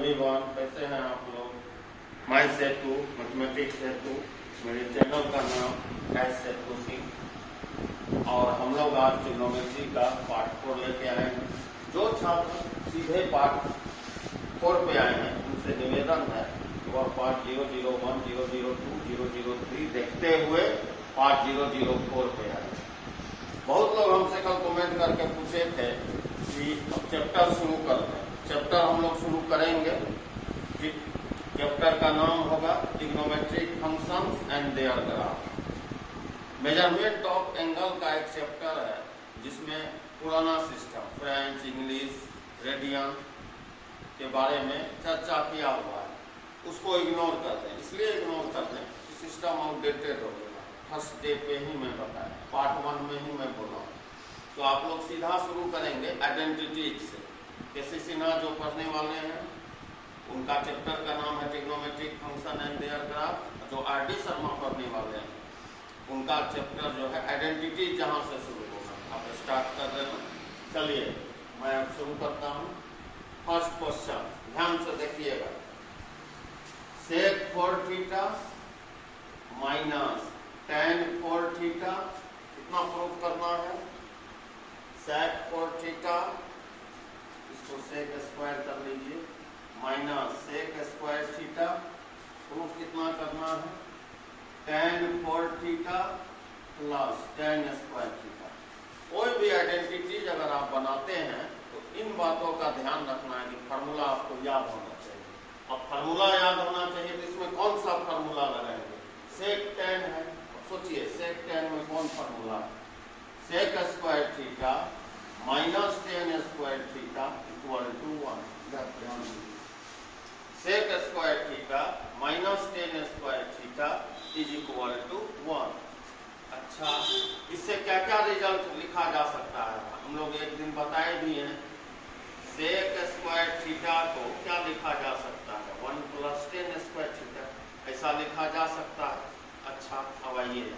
Everyone, कैसे हैं आप लोग। मैं सेतु मैथमेटिक्स सेतु, मेरे चैनल का नाम है सेतु सिंह और हम लोग आज ट्रिग्नोमेट्री का पार्ट 4 लेके आए हैं। जो छात्र सीधे पार्ट 4 पे आए हैं उनसे निवेदन है कि वह पार्ट 001, 002, 003 देखते हुए पार्ट 004 पे आए। बहुत लोग हमसे कल कमेंट करके पूछे थे कि अब चैप्टर शुरू करते हैं। चैप्टर हम लोग शुरू करेंगे। चैप्टर का नाम होगा trigonometric functions and their graph. Measurement of angle का एक चैप्टर है जिसमें पुराना सिस्टम फ्रेंच, इंग्लिश, रेडियन के बारे में चर्चा किया हुआ है, उसको इग्नोर कर दें। इसलिए इग्नोर कर दें कि सिस्टम आउटडेटेड हो गया। फर्स्ट डे पे ही मैं बताया, पार्ट 1 में ही मैं बोला। तो आप लोग सीधा शुरू करेंगे आइडेंटिटीज से। केसी सिन्हा जो पढ़ने वाले हैं उनका चैप्टर का नाम है trigonometric function and their graph. जो आर डी शर्मा पढ़ने वाले हैं उनका चैप्टर जो है आइडेंटिटी, जहां से शुरू होगा आप स्टार्ट कर देना। चलिए मैं अब शुरू करता हूँ। फर्स्ट क्वेश्चन ध्यान से देखिएगा। सेक 4 थीटा माइनस tan 4 थीटा कितना प्रूफ करना है। सेक 4 थीटा, इसको सेक स्क्वायर कर लीजिए, minus sec square theta proof कितना करना है। tan 4 theta plus tan square theta. कोई भी आइडेंटिटीज अगर आप बनाते हैं तो इन बातों का ध्यान रखना है कि फार्मूला आपको याद होना चाहिए। अब फार्मूला याद होना चाहिए तो इसमें कौन सा फार्मूला लगाएंगे। सेक tan है, सोचिए सेक tan में कौन फार्मूला है। Sec square theta minus tan square theta equal to 1। Sec square theta minus tan square theta is equal to 1। अच्छा, इससे क्या क्या रिजल्ट लिखा जा सकता है हम लोग एक दिन बताए भी हैं। सेक स्क्वायर थीटा को क्या लिखा जा सकता है, 1 प्लस tan स्क्वायर थीटा, ऐसा लिखा जा सकता है। अच्छा, अब आइए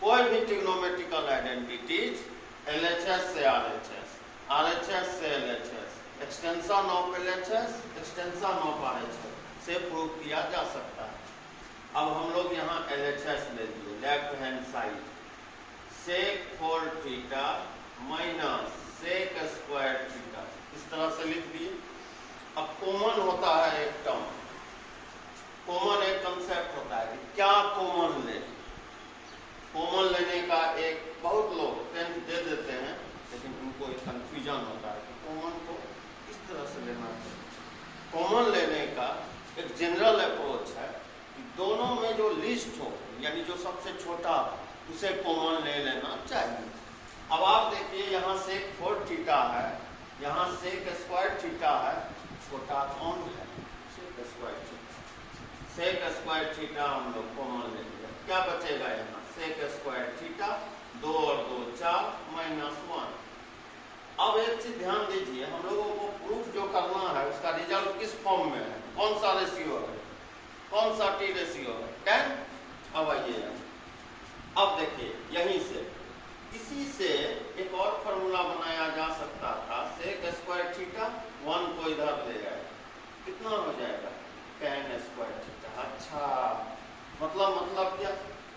कोई भी ट्रिग्नोमेट्रिकल आइडेंटिटीज LHS से RHS, RHS से LHS, extension of LHS, extension of RHS से प्रूव किया जा सकता है। अब हम लोग यहाँ LHS ले लिए left hand side. Sec 4 theta minus sec square theta, इस तरह से लिख दिए। अब कॉमन होता है एक टर्म, कॉमन एक कंसेप्ट होता है कि क्या कॉमन ले। कॉमन लेने का एक बहुत लोग टेंथ दे देते हैं, लेकिन उनको एक कंफ्यूजन होता है कि कॉमन को किस तरह से लेना चाहिए। कॉमन लेने का एक जनरल अप्रोच है कि दोनों में जो लिस्ट हो, यानी जो सबसे छोटा उसे कॉमन ले लेना चाहिए। अब आप देखिए यहाँ सेक 4 थीटा है, यहाँ सेक स्क्वायर थीटा है, छोटा कौन है, sec square theta. Sec square theta हम लोग कॉमन ले लिया, क्या बचेगा यहाँ सेक स्क्वायर थीटा, 2 और 2 4 माइनस 1। अब एक चीज ध्यान दीजिए, हम लोगों को प्रूफ जो करना है उसका रिजल्ट किस फॉर्म में है, कौन सा रेशियो है, कौन सा टी रेशियो है, 10। अब आइए अब देखिए यहीं से इसी से एक और फॉर्मूला बनाया जा सकता था। सेक स्क्वायर थीटा 1 को इधर ले आए, कितना हो जाएगा tan स्क्वायर थीटा। अच्छा, मतलब क्या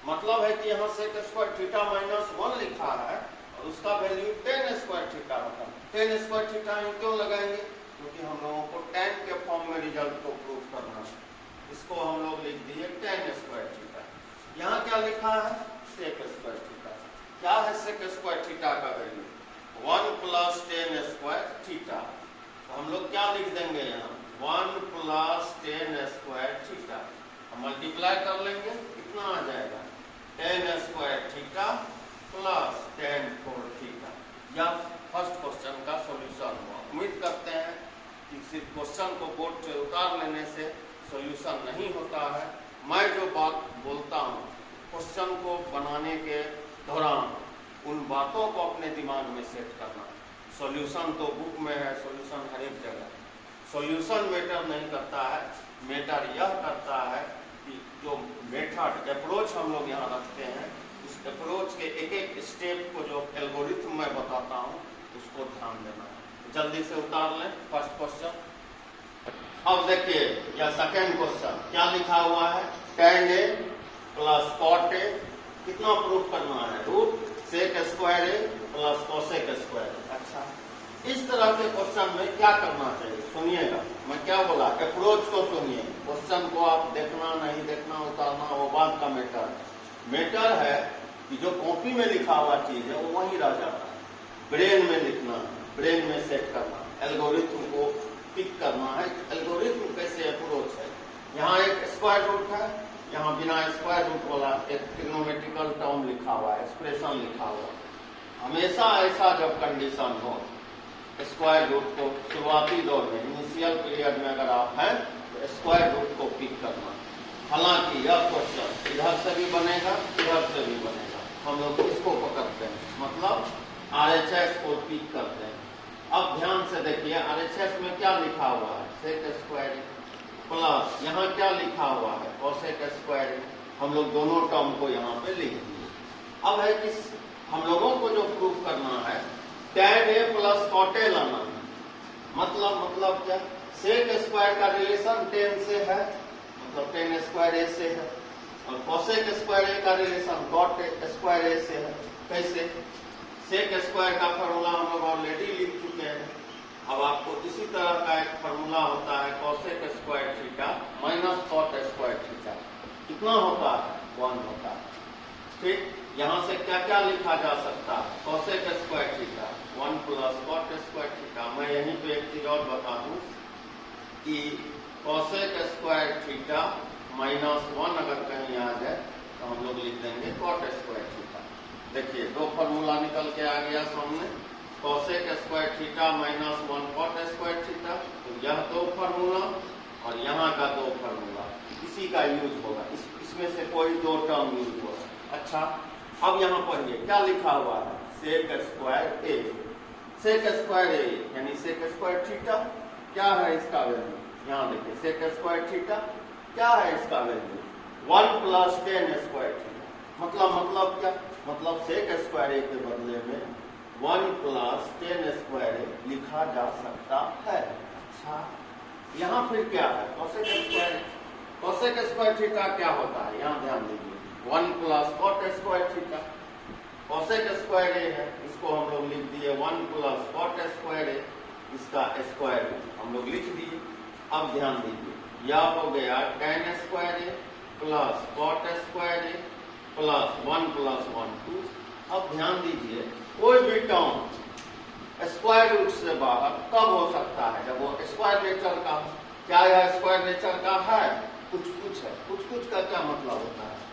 मतलब है कि यहाँ सेक स्क्वायर थीटा माइनस 1 लिखा है और उसका वैल्यू tan स्क्वायर थीटा होगा। tan स्क्वायर थीटा यहाँ क्यों लगाएंगे, क्योंकि हम लोगों को tan के फॉर्म में रिजल्ट को प्रूव करना है। इसको हम लोग लिख दिए tan स्क्वायर थीटा। यहाँ क्या लिखा है सेक स्क्वायर थीटा। क्या है सेक स्क्वायर थीटा का value, 1 plus tan square theta. तो हम लोग क्या लिख देंगे यहाँ 1 प्लस tan स्क्वायर थीटा। हम मल्टीप्लाई कर लेंगे, कितना आ जाएगा tan square theta plus tan 4 theta. यह फर्स्ट क्वेश्चन का सॉल्यूशन हुआ। उम्मीद करते हैं कि सिर्फ क्वेश्चन को बोर्ड से उतार लेने से सॉल्यूशन नहीं होता है। मैं जो बात बोलता हूँ क्वेश्चन को बनाने के दौरान उन बातों को अपने दिमाग में सेट करना। सॉल्यूशन तो बुक में है, सॉल्यूशन हर एक जगह। सॉल्यूशन मैटर नहीं करता है, मैटर यह करता है कि जो मेथड अप्रोच हम लोग यहाँ रखते हैं उस अप्रोच के एक एक स्टेप को जो एल्गोरिथम मैं बताता हूँ उसको ध्यान देना है। जल्दी से उतार लें फर्स्ट क्वेश्चन। अब देखिए यह सेकेंड क्वेश्चन क्या लिखा हुआ है, tan a plus cot a, कितना प्रूफ करना है, root sec square a plus cosec square a। अच्छा, इस तरह के क्वेश्चन में क्या करना चाहिए, सुनिएगा मैं क्या बोला, अप्रोच को सुनिए, क्वेश्चन को आप देखना नहीं देखना उतारना वो बात का मैटर है कि जो कॉपी में लिखा हुआ चीज है वो वहीं रह जाता है, ब्रेन में लिखना, ब्रेन में सेट करना, एल्गोरिथम को पिक करना है, एल्गोरिथम कैसे अप्रोच है। यहाँ एक स्क्वायर रूट है, यहाँ बिना स्क्वायर रूट वाला एक ट्रिग्नोमेट्रिकल टर्म लिखा हुआ है, एक्सप्रेशन लिखा हुआ है। हमेशा ऐसा जब कंडीशन हो, स्क्वायर रूट को शुरुआती दौर में इनिशियल पीरियड में अगर आप हैं तो स्क्वायर रूट को पिक करना। हालांकि यह क्वेश्चन इधर से भी बनेगा इधर से भी बनेगा, हम लोग इसको पकड़ते हैं, मतलब RHS को पिक करते हैं। अब ध्यान से देखिए RHS में क्या लिखा हुआ है, सेक स्क्वायर प्लस यहाँ क्या लिखा हुआ है, कोसेक स्क्वायर। हम लोग दोनों टर्म को यहाँ पे लिख दिए। अब है कि हम लोगों को जो प्रूफ करना है tan a plus cot a लाना है, मतलब क्या, सेक स्क्वायर का रिलेशन tan से है, मतलब tan स्क्वायर a से है, और कोसेक स्क्वायर a का रिलेशन cot स्क्वायर a से है। कैसे, सेक स्क्वायर का फॉर्मूला हम लोग ऑलरेडी लिख चुके हैं। अब आपको इसी तरह का एक फॉर्मूला होता है cosec square theta minus cot square theta, कितना होता है, 1 होता है। ठीक, यहाँ से क्या क्या लिखा जा सकता है, cosec square theta 1 plus cot square theta. मैं यहीं पे एक चीज और बता दूं कि कोसेक स्क्वायर थीटा माइनस 1 अगर कहीं आ जाए तो हम लोग लिख देंगे cot स्क्वायर थीटा। देखिए दो फॉर्मूला निकल के आ गया सामने, cosec square theta minus 1 cot square theta, तो यह दो फॉर्मूला और यहाँ का दो फॉर्मूला, इसी का यूज होगा, इसमें से कोई दो टर्म यूज होगा। अच्छा, अब यहाँ पढ़िए क्या लिखा हुआ है, sec square a, sec square a यानी सेक स्क्वायर थीटा क्या है इसका वैल्यू, यहाँ देखिए सेक स्क्वायर थीटा क्या है इसका value, 1 plus tan square theta. मतलब क्या, मतलब सेक स्क्वायर a के बदले में 1 प्लस tan स्क्वायर a लिखा जा सकता है। अच्छा, यहाँ फिर क्या है, cosec square, cosec square theta क्या होता है, यहाँ ध्यान दीजिए, 1 plus cot square theta, cosec square a है, इसको हम लोग लिख दिए 1 प्लस cot स्क्वायर a, इसका स्क्वायर हम लोग लिख दिए। अब ध्यान दीजिए यह हो गया tan square a plus cot square a plus 1 plus 1 2। अब ध्यान दीजिए कोई भी टर्म स्क्वायर रूट से बाहर कब हो सकता है, जब वो स्क्वायर नेचर का, क्या यह स्क्वायर नेचर का है, कुछ है, कुछ का क्या मतलब होता है,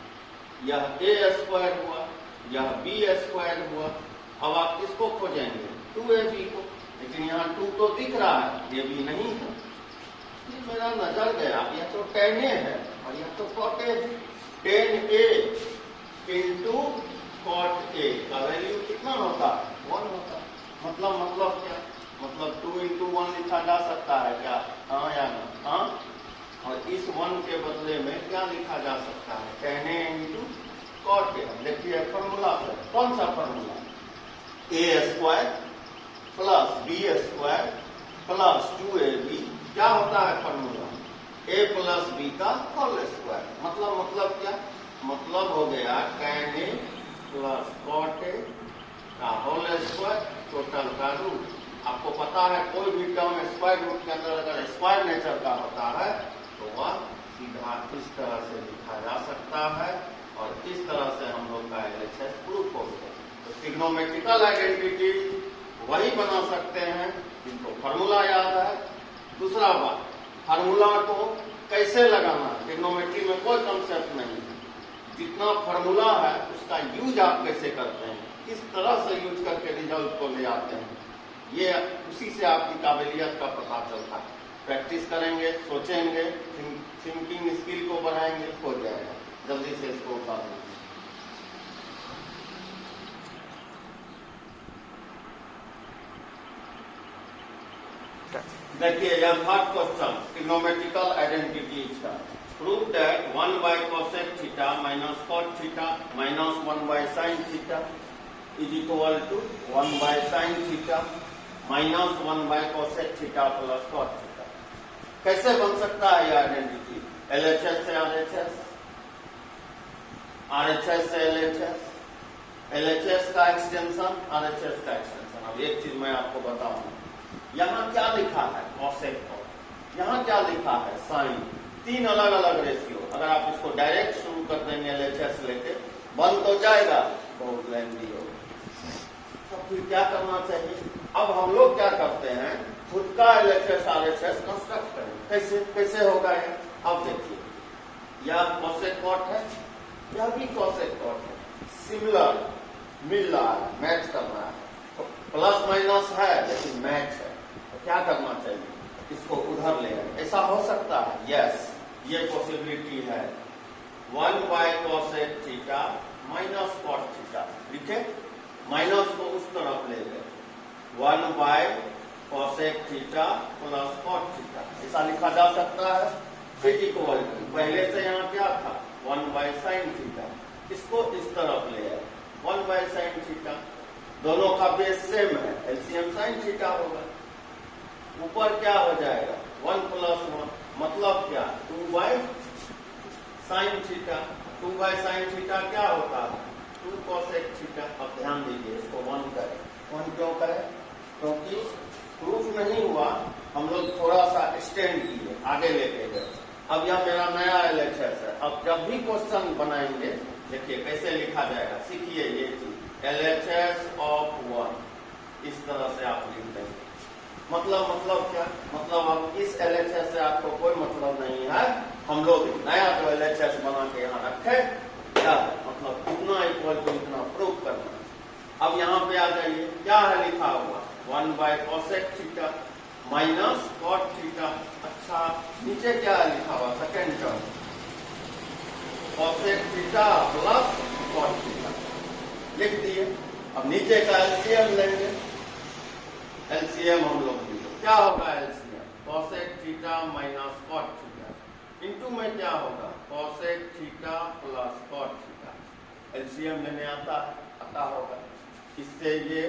यह a स्क्वायर हुआ, यह b स्क्वायर हुआ। अब आप किसको खोजेंगे, 2ab को, लेकिन यहाँ 2 तो दिख रहा है, ये भी नहीं है, ये मेरा नजर गया, यह तो tan a है और यह तो cot a है। tan a into cot a का वैल्यू कितना होता है, 1 होता है। मतलब क्या, मतलब 2 इंटू 1 लिखा जा सकता है क्या, हाँ या ना, हाँ। और इस 1 के बदले में क्या लिखा जा सकता है, tan a into cot a। देखिए फॉर्मूला पर, कौन सा formula, a square plus b square plus 2ab, क्या होता है फॉर्मूला, a प्लस b का होल स्क्वायर। मतलब क्या, मतलब हो गया tan a plus cot a का होल स्क्वायर टोटल का रूट। आपको पता है कोई भी टर्म स्क्वायर रूट के अंदर अगर स्क्वायर नेचर का होता है तो वह सीधा इस तरह से लिखा जा सकता है, और इस तरह से हम लोग का LHS प्रूफ हो गया। तो ट्रिग्नोमेट्रिकल आइडेंटिटी वही बना सकते हैं जिनको फॉर्मूला याद है। दूसरा बात, फार्मूला को कैसे लगाना है, ट्रिग्नोमेट्री में कोई कंसेप्ट नहीं है, जितना फार्मूला है उसका यूज आप कैसे करते हैं, किस तरह से यूज करके रिजल्ट को ले आते हैं, ये उसी से आपकी काबिलियत का पता चलता है। प्रैक्टिस करेंगे, सोचेंगे, थिंकिंग स्किल को बढ़ाएंगे, हो जाएगा। जल्दी से इसको उतार दीजिए। देखिए यह थर्ड क्वेश्चन, ट्रिग्नोमेट्रिकल आइडेंटिटीज का। Prove that 1 by cosec theta minus cot theta minus 1 by sin theta is equal to 1 by sin theta minus 1 by cosec theta plus cot theta. कैसे बन सकता है ये आइडेंटिटी? LHS से RHS, RHS से LHS, LHS का extension, RHS का extension. अब एक चीज मैं आपको बताऊं, यहाँ क्या लिखा है कॉसेक कॉट, यहाँ क्या लिखा है साइन, तीन अलग अलग रेशियो। अगर आप इसको डायरेक्ट शुरू कर देंगे LHS लेके, बन तो जाएगा, बहुत लेंदी होगा। तो फिर क्या करना चाहिए? अब हम लोग क्या करते हैं, खुद का LHS RHS कंस्ट्रक्ट करें। कैसे कैसे होगा ये? अब देखिए, यह कॉसेक कॉट है, यह भी कॉसेक कॉट है, सिमिलर, मिल रहा है, मैच कर रहा है, तो प्लस माइनस है लेकिन मैच है। तो क्या करना चाहिए? इसको उधर ले आए। ऐसा हो सकता है? यस, ये पॉसिबिलिटी है। 1/cosec theta minus cot theta, लिखे, माइनस को उस तरफ ले गए, 1/cosec theta plus cot theta, ऐसा लिखा जा सकता है। इज इक्वल टू, पहले से यहाँ क्या था, 1/sin थीटा, इसको इस तरफ ले आए, 1/sin थीटा, दोनों का बेस सेम है, LCM sin थीटा होगा। ऊपर क्या हो जाएगा, 1 + 1, मतलब क्या, 2/sin थीटा, 2/sin थीटा क्या होता है, 2 cosec थीटा। अब ध्यान दीजिए, इसको 1 करें, 1 क्यों करें? क्योंकि प्रूफ नहीं हुआ, हम लोग थोड़ा सा एक्सटेंड किए, आगे लेके गए। अब यह मेरा नया LHS है। अब जब भी क्वेश्चन बनाएंगे, देखिए कैसे लिखा जाएगा, सीखिए ये चीज, LHS of 1, इस तरह से आप लिख देंगे। मतलब क्या, मतलब अब इस LHS से आपको कोई मतलब नहीं है, हम लोग नया जो LHS बना के यहाँ रखे, क्या मतलब इतना इक्वल टू इतना प्रूव करना। अब यहाँ पे आ जाइए, क्या है लिखा हुआ, 1/cosec theta minus cot theta. अच्छा, नीचे क्या है लिखा हुआ, second term, cosec theta plus cot theta, लिख दिए। अब नीचे का LCM लेंगे, LCM हम लोग लिए, क्या होगा LCM, cosec theta minus cot theta, into में क्या होगा, cosec theta plus cot theta. LCM लेने आता होगा, इससे ये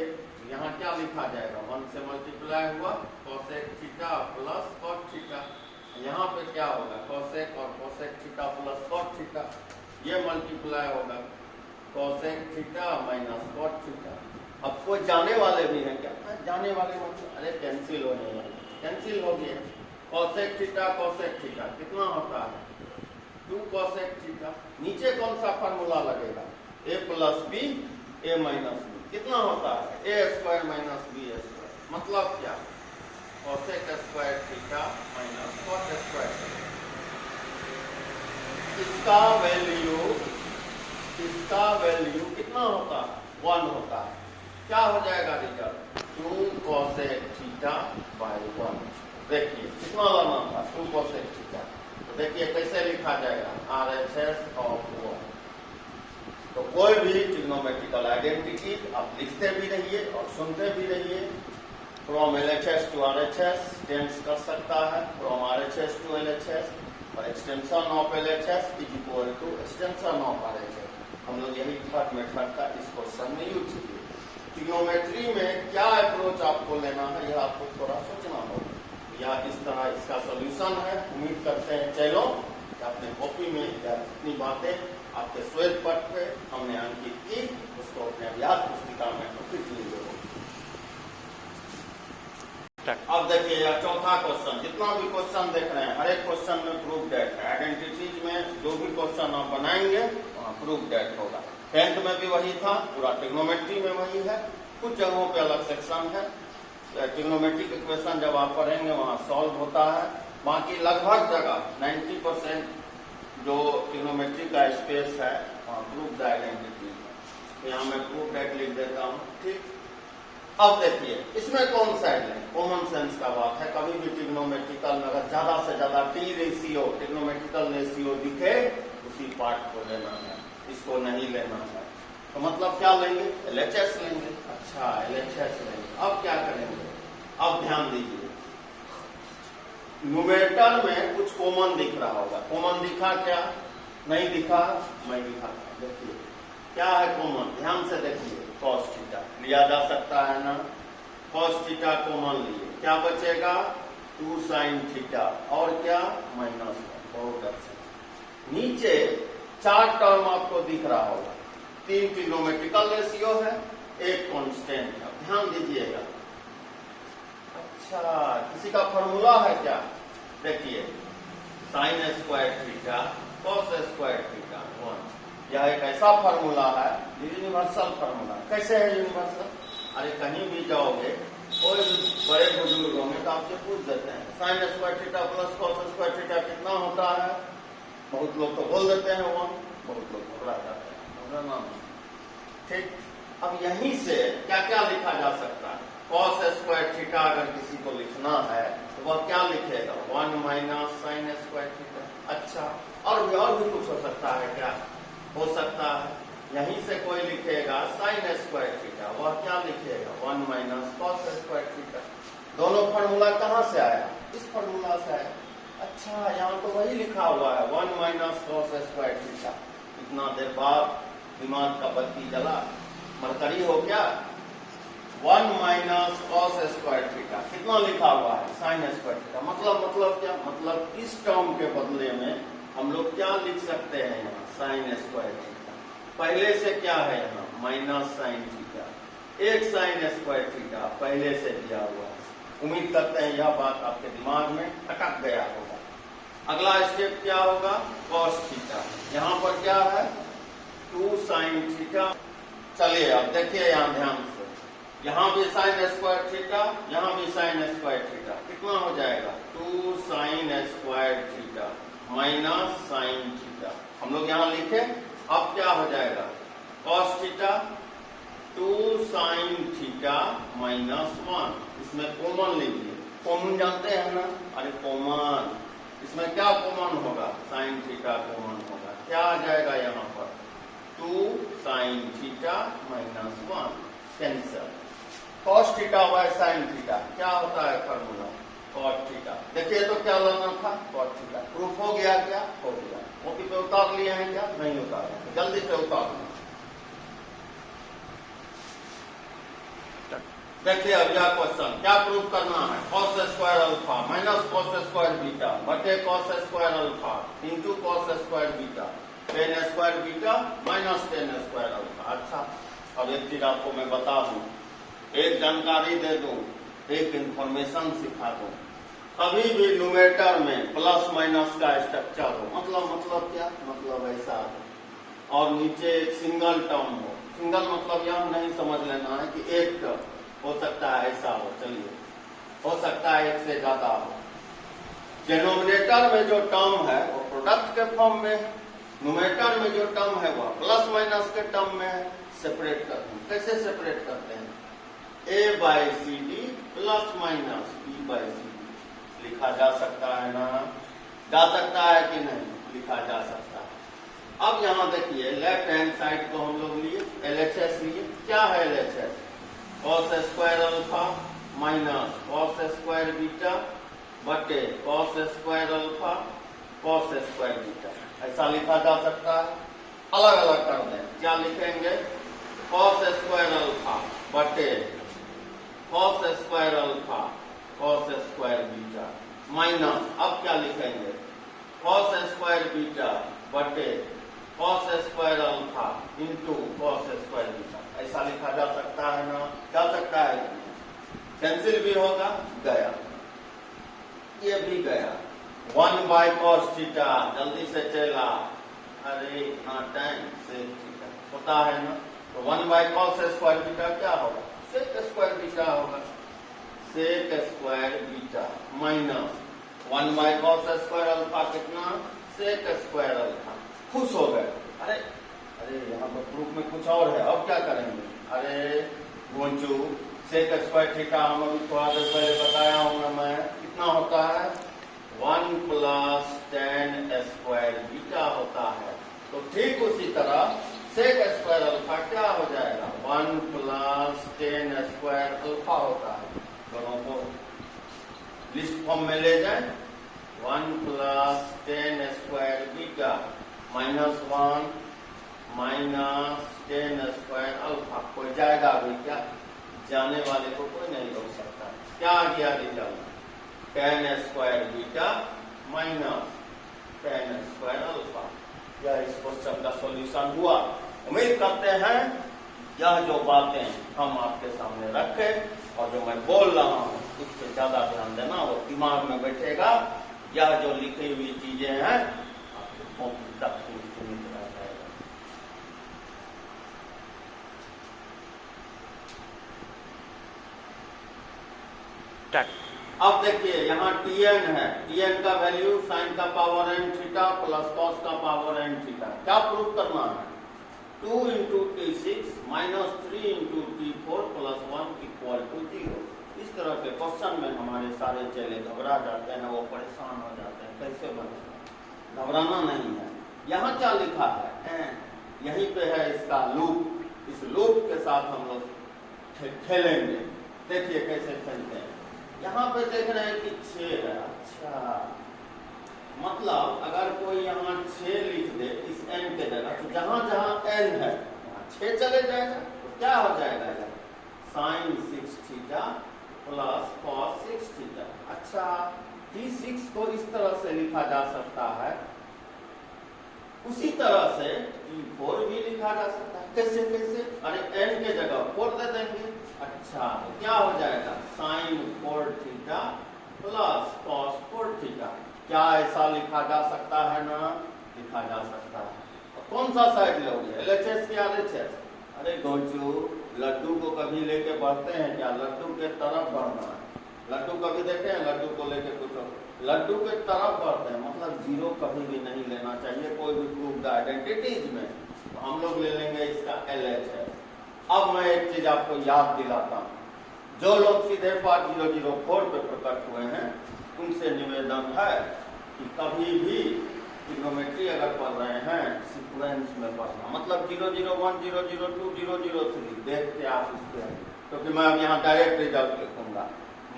यहाँ क्या लिखा जाएगा, 1 से मल्टीप्लाई हुआ, cosec theta plus cot theta. यहाँ पे क्या होगा, cosec और cosec theta plus cot theta, ये मल्टीप्लाई होगा, cosec theta minus cot theta. अब कोई जाने वाले भी हैं क्या, जाने वाले मतलब, अरे कैंसिल होने वाले, कैंसिल हो गया। cosec थीटा कितना होता है, 2 cosec थीटा। नीचे कौन सा फार्मूला लगेगा, a + b a - b, कितना होता है, a² - b²। मतलब क्या, cosec² थीटा माइनस cot²। इसका वैल्यू कितना होता है, 1 होता है। क्या हो जाएगा रिजल्ट, 2 cosec थीटा बाय 1। देखिए कितना लाना था, 2 cosec थीटा। तो देखिए कैसे लिखा जाएगा, RHS of 1। तो कोई भी ट्रिग्नोमेट्रिकल आइडेंटिटी आप लिखते भी रहिए और सुनते भी रहिए। फ्रॉम LHS to RHS टेंस कर सकता है, फ्रॉम RHS to LHS, और extension of LHS is equal to extension of RHS। हम लोग यही थर्ड मेथड का इस क्वेश्चन में यूज किए। ट्रिग्नोमेट्री में क्या अप्रोच आपको लेना है, यह आपको थोड़ा सोचना होगा। या इस तरह इसका सोल्यूशन है। उम्मीद करते हैं चलो अपने कॉपी में या जितनी बातें आपके श्वेत पट पे हमने अंकित की, उसको अपने अभ्यास पुस्तिका में अंकित लीजिए। अब देखिए यह चौथा क्वेश्चन, जितना भी क्वेश्चन देख रहे हैं हर एक क्वेश्चन में प्रूफ डेट है। आइडेंटिटीज में जो भी क्वेश्चन आप बनाएंगे वहाँ प्रूफ डेट होगा। 10th में भी वही था, पूरा ट्रिग्नोमेट्री में वही है, कुछ जगहों पे अलग सेक्शन है। ट्रिग्नोमेट्रिक इक्वेशन जब आप पढ़ेंगे वहाँ सॉल्व होता है। बाकी लगभग जगह 90% जो ट्रिग्नोमेट्री का स्पेस है वहाँ प्रूफ आइडेंटिटी है। तो यहाँ मैं प्रूफ डेट लिख देता हूँ, ठीक। अब देखिए इसमें कौन सा है, कॉमन सेंस का बात है। कभी भी ट्रिग्नोमेट्रिकल अगर ज्यादा से ज्यादा टी रेशियो ट्रिग्नोमेट्रिकल रेशियो दिखे उसी पार्ट को लेना है, इसको नहीं लेना है। तो मतलब क्या लेंगे, LHS लेंगे। अच्छा LHS लेंगे। अब क्या करेंगे, अब ध्यान दीजिए, न्यूमेरेटर में कुछ कॉमन दिख रहा होगा। कॉमन दिखा क्या, नहीं दिखा, मैं दिखाता। देखिए क्या है कॉमन, ध्यान से देखिए। cos थीटा लिया जा सकता है ना, cos थीटा कॉमन लिए क्या बचेगा, 2 साइन थीटा और क्या -1। बहुत अच्छा। नीचे 4 टर्म आपको दिख रहा होगा, 3 ट्रिग्नोमेट्रिकल रेशियो है, 1 कांस्टेंट है। ध्यान दीजिएगा। अच्छा, किसी का फॉर्मूला है क्या? देखिए, sign square theta cos square theta 1, यह एक ऐसा फॉर्मूला है, यूनिवर्सल फॉर्मूला। कैसे है यूनिवर्सल? अरे कहीं भी जाओगे, कोई बड़े बुजुर्ग होंगे तो आपसे पूछ देते हैं sign square theta plus cos square theta कितना होता है? बहुत लोग तो बोल देते हैं 1, बहुत लोग घबरा जाते हैं। ठीक, अब यहीं से क्या क्या लिखा जा सकता है? कॉस स्क्वायर थीटा अगर किसी को लिखना है तो वह क्या लिखेगा? 1 माइनस साइन स्क्वायर थीटा। अच्छा, और भी कुछ हो सकता है क्या? हो सकता है यहीं से कोई लिखेगा साइन स्क्वायर थीटा, वह क्या लिखेगा? 1 माइनस कॉस स्क्वायर थीटा। दोनों फॉर्मूला कहाँ से आया? इस फॉर्मूला से आया। अच्छा, यहाँ तो वही लिखा हुआ है 1 माइनस कॉस स्क्वायर थीटा। इतना देर बाद दिमाग का बत्ती जला, मरकरी हो क्या? 1 माइनस कॉस स्क्वायर थीटा कितना लिखा हुआ है? Sine square theta. मतलब क्या? मतलब इस टर्म के बदले में हम लोग क्या लिख सकते हैं यहाँ? Sign square theta. पहले से क्या है यहाँ? Minus sine theta, 1 sign square theta पहले से दिया हुआ है। उम्मीद करते हैं यह बात आपके दिमाग में अटक गया होगा। अगला स्टेप क्या होगा? Cos theta. यहाँ पर क्या है? 2 साइन थीटा। चलिए अब देखिए यहाँ ध्यान से, यहाँ भी साइन स्क्वायर थीटा, यहाँ भी साइन स्क्वायर थीटा। कितना हो जाएगा? 2 sine square theta minus sine theta. हम लोग यहाँ लिखे, अब क्या हो जाएगा? Cos theta 2 sine theta minus 1। इसमें कॉमन लीजिए, कॉमन जानते हैं ना? अरे कॉमन, इसमें क्या कॉमन होगा? साइन थीटा कॉमन होगा। क्या आ जाएगा यहाँ पर? 2 sine theta minus 1 cancel. Cos theta by sine theta क्या होता है फॉर्मूला? Cot theta. देखिए तो क्या लाना था? Cot theta. प्रूफ हो गया क्या? हो गया। कॉपी पे उतार लिए हैं क्या? नहीं उतारे, जल्दी से उतार लें। देखिए अब यह क्वेश्चन क्या प्रूफ करना है? Cos square alpha minus cos square beta बटे cos square alpha into cos square beta tan square beta minus tan square alpha. अच्छा, अब एक चीज आपको मैं बता दूं, एक जानकारी दे दूं, एक इंफॉर्मेशन सिखा दूं। कभी भी न्यूमेरेटर में प्लस माइनस का स्ट्रक्चर हो, मतलब क्या? मतलब ऐसा हो और नीचे एक सिंगल टर्म हो। सिंगल मतलब यह नहीं समझ लेना है कि एक टर्म, हो सकता है ऐसा हो, चलिए हो सकता है एक से ज्यादा हो। डिनोमिनेटर में जो टर्म है वो प्रोडक्ट के फॉर्म में है, न्यूमेरेटर में जो टर्म है वह प्लस माइनस के टर्म में है। सेपरेट करते हैं, कैसे सेपरेट करते हैं? a by C D plus minus b by C D लिखा जा सकता है ना? जा सकता है कि नहीं? लिखा जा सकता है। अब यहाँ देखिए लेफ्ट हैंड साइड को हम लोग लिए LHS लिए। क्या है LHS? Cos square alpha minus cos square beta बटे cos square alpha cos square beta. ऐसा लिखा जा सकता है। अलग अलग कर दें, क्या लिखेंगे? कॉस स्क्वायर अल्फा बटे cos square alpha cos square beta minus, अब क्या लिखेंगे? कॉस स्क्वायर बीटा बटे cos square alpha into cos square beta. ऐसा लिखा जा सकता है ना? जा सकता है। कैंसिल भी होगा, गया, ये भी गया। 1 बाई कॉस थीटा, जल्दी से चला, अरे इतना टाइम से थीटा होता है ना? तो 1 बाई कॉस स्क्वायर बीटा क्या होगा? सेक स्क्वायर बीटा होगा। Sec square beta minus 1 by cos square alpha कितना? Sec square alpha. खुश हो गए। अरे यहाँ पर प्रूफ में कुछ और है, अब क्या करेंगे? अरे गोंचू, सेक स्क्वायर थीटा हम अभी थोड़ा देर पहले बताया हूँ ना मैं, कितना होता है? 1 प्लस टेन स्क्वायर बीटा होता है। तो ठीक उसी तरह सेक स्क्वायर अल्फा क्या हो जाएगा? 1 प्लस टेन स्क्वायर अल्फा होता है। दोनों को लिस्ट फॉर्म में ले जाए। 1 plus ten square beta minus 1 minus tan square alpha. कोई जाएगा अभी क्या? जाने वाले को कोई नहीं रोक सकता। क्या आ गया result? tan square beta minus tan square alpha. यह इस क्वेश्चन का सॉल्यूशन हुआ। उम्मीद करते हैं यह जो बातें हम आपके सामने रखे और जो मैं बोल रहा हूँ उस पर ज्यादा ध्यान देना, वो दिमाग में बैठेगा। यह जो लिखी हुई चीजें हैं आपके कॉपी तक सीमित रह जाएगा। अब देखिए यहाँ Tn है, Tn का वैल्यू साइन का power n theta plus cos का पावर n थीटा। क्या प्रूफ करना है? 2 into T6 minus 3 into T4 plus 1 equal to 0। इस तरह के क्वेश्चन में हमारे सारे चेले घबरा जाते हैं, वो परेशान हो जाते हैं, कैसे बनेगा। घबराना नहीं है। यहाँ क्या लिखा है? यहीं पे है इसका लूप। इस लूप के साथ हम लोग खेलेंगे। देखिए कैसे खेलते हैं। यहाँ पे देख रहे हैं कि 6 है। अच्छा, मतलब अगर कोई यहाँ 6 लिख दे इस n के जगह, तो जहां जहां n है वहां 6 चले जाएगा। तो क्या हो जाएगा? Sine 6 theta plus cos 6 theta. अच्छा, T6 को इस तरह से लिखा जा सकता है, उसी तरह से T4 भी लिखा जा सकता है। कैसे कैसे? अरे n के जगह 4 दे देंगे। अच्छा, तो क्या हो जाएगा? Sine 4 theta plus cos 4 theta. क्या ऐसा लिखा जा सकता है ना? लिखा जा सकता है। तो कौन सा साइड लोगे, LHS या RHS? अरे गोचू, लड्डू को कभी लेके बढ़ते हैं क्या? लड्डू के तरफ बढ़ना है। लड्डू कभी देखे हैं? लड्डू को लेके कुछ लड्डू के तरफ बढ़ते हैं, मतलब जीरो कभी भी नहीं लेना चाहिए कोई भी प्रूव्ड आइडेंटिटीज में। तो हम लोग ले लेंगे इसका LHS। अब मैं एक चीज आपको याद दिलाता हूँ। जो लोग सीधे पार्ट 004 पे प्रकट हुए हैं उनसे निवेदन है कि कभी भी ट्रिग्नोमेट्री अगर पढ़ रहे हैं सीक्वेंस में पढ़ना, मतलब 001, 002, 003 देख के आप इस पे, क्योंकि मैं अब यहाँ डायरेक्ट रिजल्ट लिखूंगा,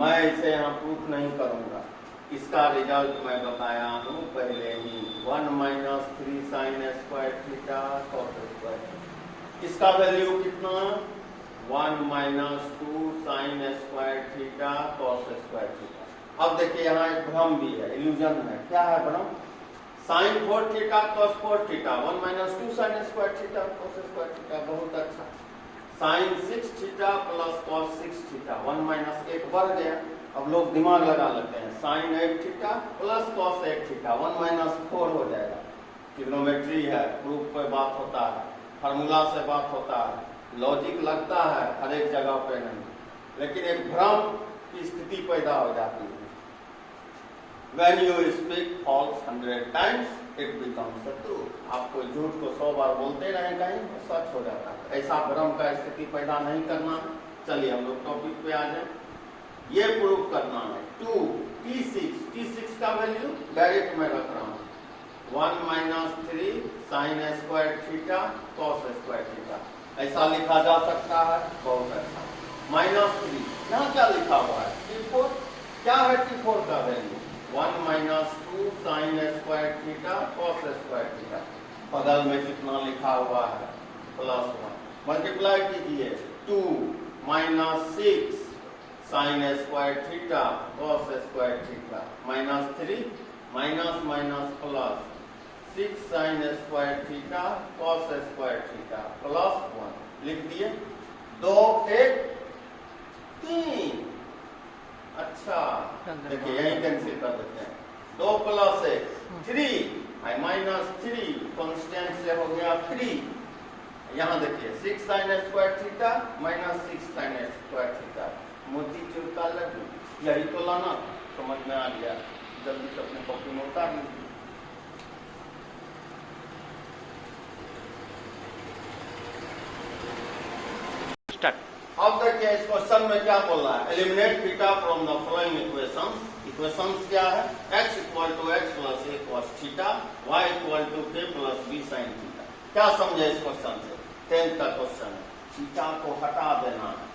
मैं इसे यहाँ प्रूफ नहीं करूंगा। इसका रिजल्ट मैं बताया हूँ पहले ही, 1 minus 3 sign square theta cos square. इसका वैल्यू कितना? 1 minus 2 sine square theta cos square theta. अब देखिए यहाँ एक भ्रम भी है, इल्यूजन है। क्या है भ्रम? Sine 4 theta cos 4 theta, 1 minus 2 sine square theta cos square theta. बहुत अच्छा। Sine 6 theta plus cos 6 theta, 1 minus 1 बढ़ गया। अब लोग दिमाग लगा लेते हैं, sine 8 theta plus cos 8 theta, 1 minus 4 हो जाएगा। ट्रिग्नोमेट्री है, प्रूफ पे बात होता है, फार्मूला से बात होता है, लॉजिक लगता है, हर एक जगह पे नहीं, लेकिन एक भ्रम की स्थिति पैदा हो जाती है। When you speak false 100 times, it becomes a truth. आप कोई झूठ को 100 बार बोलते रहें कहीं तो सच हो जाता है। ऐसा भ्रम का स्थिति पैदा नहीं करना। चलिए हम लोग टॉपिक पे आ जाए। ये प्रूफ करना है 2 T6 का वैल्यू डायरेक्ट मैं रख रहा हूँ, 1 minus 3 sign square theta cos square theta. ऐसा लिखा जा सकता है। बहुत अच्छा। माइनस 3 यहाँ क्या लिखा हुआ है? T4। क्या है T4 का value? 1 minus 2 sine square theta cos square theta. बगल में कितना लिखा हुआ है? +1। मल्टीप्लाई कीजिए, 2 minus 6 sign square theta cos square theta, minus 3 minus minus plus 6 sign square theta cos square theta +1 लिख दिए। 2 1 3। अच्छा, देखिए यही कैंसिल कर देते हैं। 2 + 1 3 माइनस 3 कांस्टेंट से हो गया 3। यहाँ देखिए 6 sign square theta minus 6 sign square theta. मोती चूर का लड्डू, यही तो लाना। समझ में आ गया? जल्दी से अपने कॉपी में उतार लीजिए। अब देखिए इस क्वेश्चन में क्या बोल रहा है? Eliminate theta from the following equations. Equations क्या है? x = x + a cos theta, y = k + b sin theta. क्या समझे इस क्वेश्चन से? 10th का क्वेश्चन है। थीटा को हटा देना है।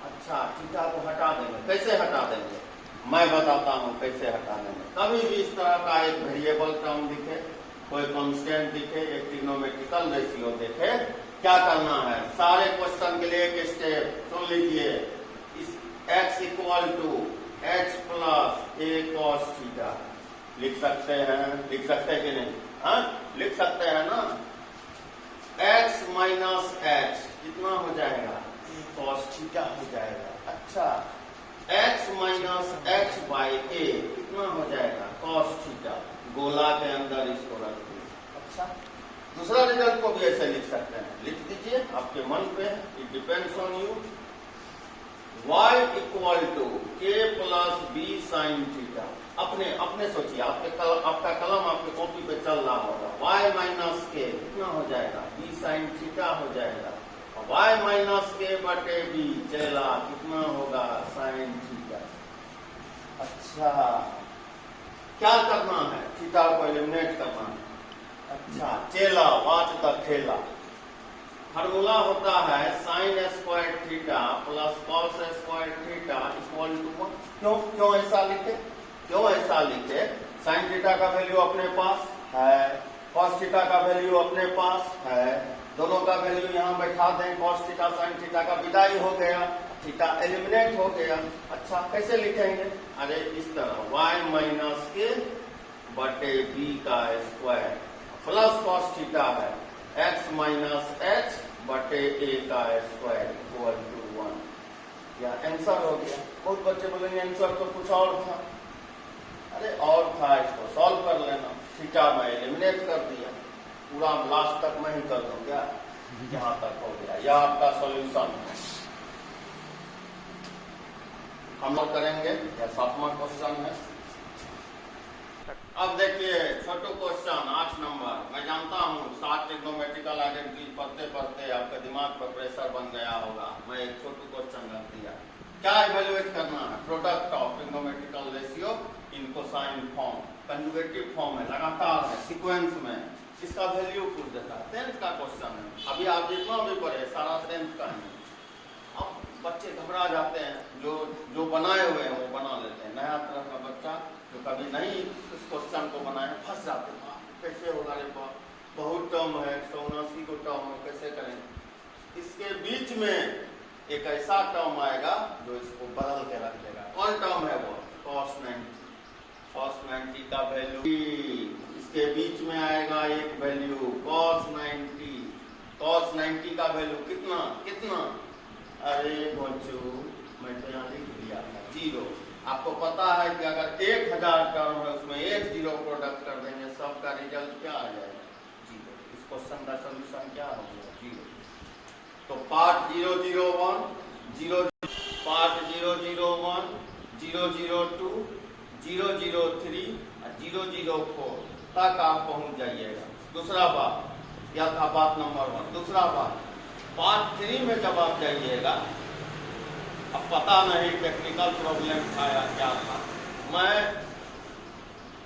अच्छा, थीटा को हटा देंगे। कैसे हटा देंगे? मैं बताता हूँ कैसे हटा देंगे। कभी भी इस तरह का एक वेरिएबल टर्म दिखे, कोई कांस्टेंट दिखे, एक ट्रिग्नोमेट्रिकल रेशियो दिखे, क्या करना है? सारे क्वेश्चन के लिए एक स्टेप सुन लीजिए। इस x = h plus a cos theta लिख सकते हैं कि नहीं? हाँ, लिख सकते हैं ना। x माइनस h कितना हो जाएगा? cos थीटा हो जाएगा। अच्छा, x minus h by a कितना हो जाएगा? cos theta. गोला के अंदर इसको रख दिए। अच्छा, दूसरा रिजल्ट को भी ऐसे लिख सकते हैं, लिख दीजिए आपके मन पे, it depends on you. y equal to k plus b sine theta. अपने सोचिए, आपका कलम आपके कॉपी पे चल रहा होगा। y माइनस k कितना हो जाएगा? b साइन थीटा हो जाएगा। और y माइनस k बटे b चला कितना होगा? Sine theta. अच्छा, क्या करना है? थीटा को एलिमिनेट करना है। अच्छा, चेला वाच द खेला। फार्मूला होता है sine square theta plus cos square theta equal to 1। क्यों ऐसा लिखे? साइन थीटा का वैल्यू अपने पास है, कॉस थीटा का वैल्यू अपने पास है, दोनों का वैल्यू यहाँ बैठा दें। कॉस थीटा साइन थीटा का विदाई हो गया, थीटा एलिमिनेट हो गया। अच्छा, कैसे लिखेंगे? अरे इस तरह, y माइनस के बटे b का स्क्वायर प्लस कॉस थीटा है x माइनस h बटे a का स्क्वायर इक्वल टू 1। या आंसर हो गया। बहुत बच्चे बोलेंगे आंसर तो कुछ और था। अरे और था, इसको सॉल्व कर लेना। थीटा में एलिमिनेट कर दिया, पूरा लास्ट तक मैं ही कर दूं क्या? यहाँ तक हो गया। यह आपका सॉल्यूशन है। हम लोग करेंगे, यह 7वां क्वेश्चन है। अब देखिए छोटू क्वेश्चन 8 नंबर। मैं जानता हूँ 7 ट्रिग्नोमेट्रिकल आइडेंटिटी पढ़ते पढ़ते आपके दिमाग पर प्रेशर बन गया होगा। मैं एक छोटू क्वेश्चन रख दिया। क्या इवेल्युएट करना है? Product of trigonometrical ratio in cosine form, conjugative form है, लगातार है, सीक्वेंस में। इसका वैल्यू पूछ देता है। 10th का क्वेश्चन है। अभी आप जितना भी पढ़े सारा 10th का है। अब बच्चे घबरा जाते हैं, जो बनाए हुए हैं वो बना लेते हैं। नया तरह का बच्चा जो कभी नहीं इस क्वेश्चन को बनाए फंस जाते हैं। कैसे होगा? रे बहुत टर्म है, 179 को टर्म है, कैसे करेंगे? इसके बीच में एक ऐसा टर्म आएगा जो इसको बदल के रख देगा। कौन टर्म है वो? cos 90। cos 90 का वैल्यू इसके बीच में आएगा एक वैल्यू cos 90। cos 90 का वैल्यू कितना? अरे बच्चों, मैं तो यहाँ लिख दिया था 0। आपको पता है कि अगर 1000 टर्म है उसमें एक 0 प्रोडक्ट कर देंगे, सबका रिजल्ट क्या आ जाएगा? 0। इस क्वेश्चन का सोल्यूशन क्या होगा? 0। तो पार्ट 001, 001, 002, 003 और 004 तक आप पहुंच जाइएगा। दूसरा बात, यह था बात नंबर 1। दूसरा बात, पार्ट 3 में जब आप जाइएगा, अब पता नहीं टेक्निकल प्रॉब्लम था या क्या था, मैं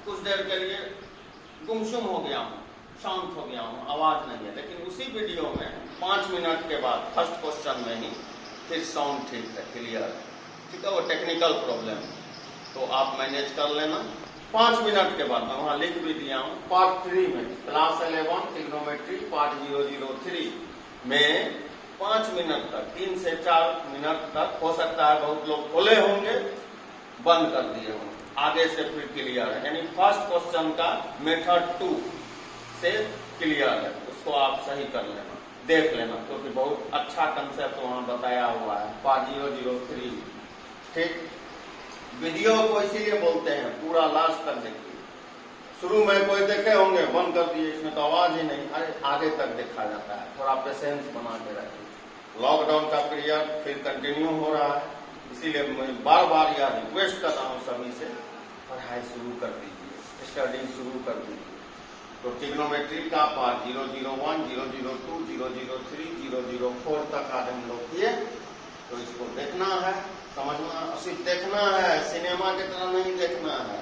कुछ देर के लिए गुमसुम हो गया हूँ, शांत हो गया हूँ, आवाज नहीं है। लेकिन उसी वीडियो में 5 मिनट के बाद फर्स्ट क्वेश्चन में ही फिर साउंड ठीक है, क्लियर है। ठीक है, वो टेक्निकल प्रॉब्लम, तो आप मैनेज कर लेना। 5 मिनट के बाद मैं वहाँ लिख भी दिया हूँ। पार्ट 3 में क्लास 11 ट्रिग्नोमेट्री पार्ट 003 में 5 मिनट तक, 3 से 4 मिनट तक हो सकता है बहुत लोग खोले होंगे, बंद कर दिए होंगे, आगे से फिर क्लियर है। यानी फर्स्ट क्वेश्चन का मेथड 2 से क्लियर है, उसको आप सही कर लेना, देख लेना, क्योंकि बहुत अच्छा कंसेप्ट वहाँ बताया हुआ है पार्ट 003। ठीक, वीडियो को इसीलिए बोलते हैं पूरा लास्ट तक देखिए। शुरू में कोई देखे होंगे, बंद कर दिए, इसमें तो आवाज ही नहीं, अरे आगे तक देखा जाता है। थोड़ा पेशेंस बना के रखिए। लॉकडाउन का पीरियड फिर कंटिन्यू हो रहा है, इसीलिए मैं बार बार यह रिक्वेस्ट कर रहा हूँ सभी से, पढ़ाई शुरू कर दीजिए, स्टडी शुरू कर दीजिए। तो ट्रिग्नोमेट्री का पार्ट 001, 002, 003, 004 तक आज हम लोग किए। तो इसको देखना है, समझना, सिर्फ देखना है, सिनेमा की तरह नहीं देखना है।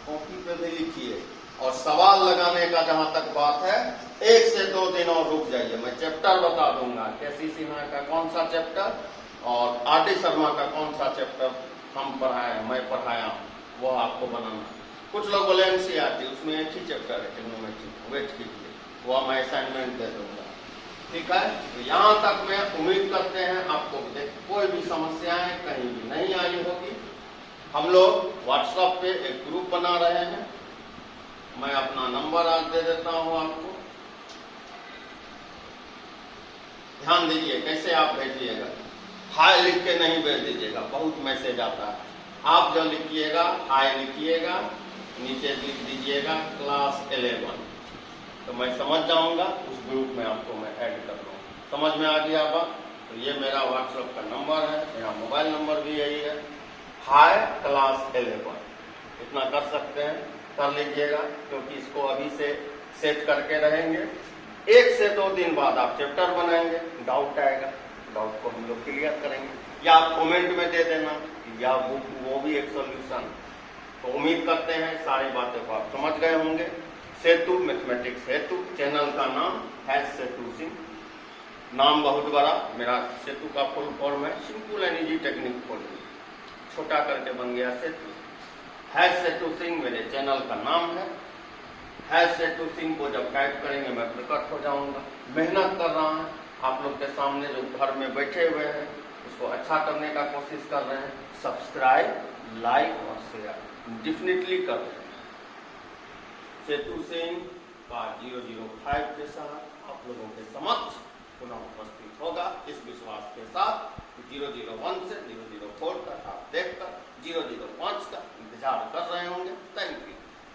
कॉपी पे भी लिखिए, और सवाल लगाने का जहां तक बात है, 1 से 2 दिन और रुक जाइए। मैं चैप्टर बता दूंगा, केसी सिन्हा का कौन सा चैप्टर और आर डी शर्मा का कौन सा चैप्टर हम पढ़ाए, मैं पढ़ाया हूँ, वो आपको बनाना। कुछ लोग बोले एनसीईआरटी, उसमें एक ही चैप्टर है ट्रिग्नोमेट्री, वेट कीजिए, वो मैं असाइनमेंट दे दूंगा। ठीक है, तो यहाँ तक मैं उम्मीद करते हैं आपको कोई भी समस्याएं कहीं भी नहीं आई होगी। हम लोग व्हाट्सएप पे एक ग्रुप बना रहे हैं। मैं अपना नंबर आज दे देता हूं आपको, ध्यान दीजिए कैसे आप भेजिएगा। हाय लिख के नहीं भेज दीजिएगा, बहुत मैसेज आता है। आप जो लिखिएगा हाय लिखिएगा, नीचे लिख दीजिएगा क्लास 11, तो मैं समझ जाऊंगा, उस ग्रुप में आपको मैं ऐड कर दूंगा। समझ में आ गया बात? तो ये मेरा व्हाट्सएप का नंबर है, मेरा मोबाइल नंबर भी यही है, हाय क्लास 11। इतना कर सकते हैं, कर लीजिएगा, क्योंकि इसको अभी से सेट करके रहेंगे। 1 से 2 दिन बाद आप चैप्टर बनाएंगे, डाउट आएगा, डाउट को हम लोग क्लियर करेंगे, या आप कमेंट में दे देना, या वो भी एक सोल्यूशन। तो उम्मीद करते हैं सारी बातें को आप समझ गए होंगे। सेतु मैथमेटिक्स हेतु, चैनल का नाम है सेतु सिंह। नाम बहुत बड़ा, मेरा सेतु का फुल फॉर्म है simple and easy technique for you, छोटा करके बन गया सेतु। है सेतु सिंह मेरे चैनल का नाम है सेतु सिंह को जब टाइप करेंगे मैं प्रकट हो जाऊंगा। मेहनत कर रहा है, आप लोग के सामने जो घर में बैठे हुए हैं उसको अच्छा करने का कोशिश कर रहे हैं। सब्सक्राइब, लाइक और शेयर डेफिनेटली कर रहे हैं। सेतु सिंह का 005 के साथ आप लोगों के समक्ष पुनः उपस्थित होगा, इस विश्वास के साथ 001 से 004 तक आप देखकर 005 का इंतजार कर रहे होंगे। Thank you.